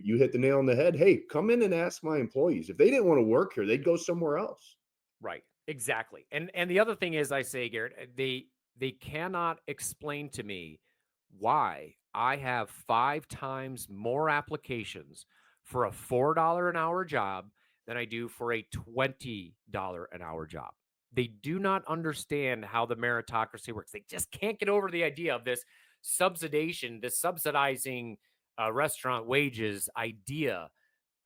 you hit the nail on the head. Hey, come in and ask my employees. If they didn't want to work here, they'd go somewhere else. Right. Exactly. And the other thing is, I say, Garrett, they cannot explain to me why I have 5 times more applications for a $4 an hour job than I do for a $20 an hour job. They do not understand how the meritocracy works. They just can't get over the idea of this subsidization, this subsidizing restaurant wages idea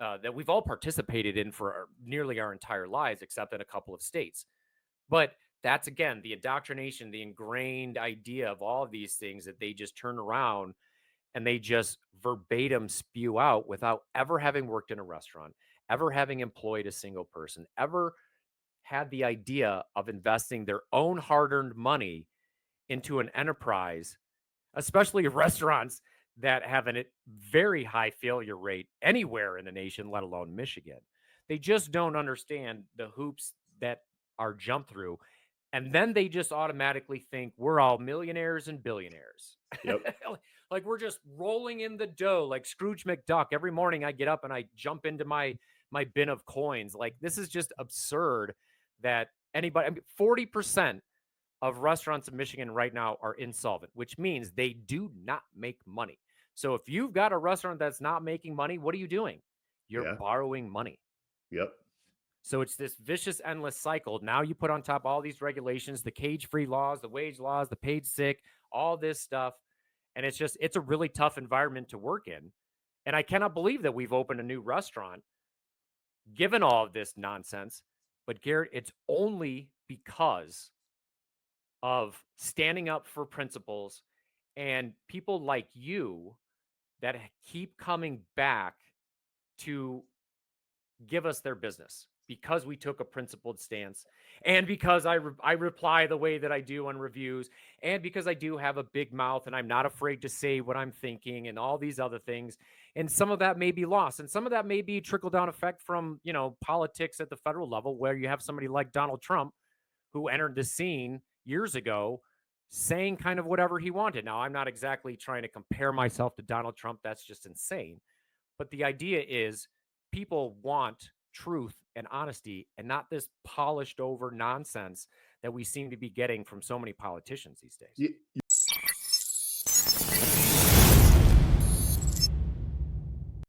that we've all participated in for nearly our entire lives, except in a couple of states. But that's, again, the indoctrination, the ingrained idea of all of these things that they just turn around and they just verbatim spew out without ever having worked in a restaurant, ever having employed a single person, ever had the idea of investing their own hard earned money into an enterprise, especially restaurants that have a very high failure rate anywhere in the nation, let alone Michigan. They just don't understand the hoops that are jumped through. And then they just automatically think we're all millionaires and billionaires. Yep. Like we're just rolling in the dough like Scrooge McDuck. Every morning I get up and I jump into my bin of coins. Like this is just absurd that anybody, I mean, 40% of restaurants in Michigan right now are insolvent, which means they do not make money. So if you've got a restaurant that's not making money, what are you doing? You're Yeah. borrowing money. Yep. So it's this vicious, endless cycle. Now you put on top all these regulations, the cage-free laws, the wage laws, the paid sick, all this stuff. And it's a really tough environment to work in. And I cannot believe that we've opened a new restaurant given all of this nonsense. But Garrett, it's only because of standing up for principles and people like you that keep coming back to give us their business because we took a principled stance and because I reply the way that I do on reviews and because I do have a big mouth and I'm not afraid to say what I'm thinking and all these other things. And some of that may be lost and some of that may be trickle down effect from, politics at the federal level where you have somebody like Donald Trump who entered the scene years ago saying kind of whatever he wanted. Now, I'm not exactly trying to compare myself to Donald Trump. That's just insane. But the idea is people want truth and honesty and not this polished over nonsense that we seem to be getting from so many politicians these days. You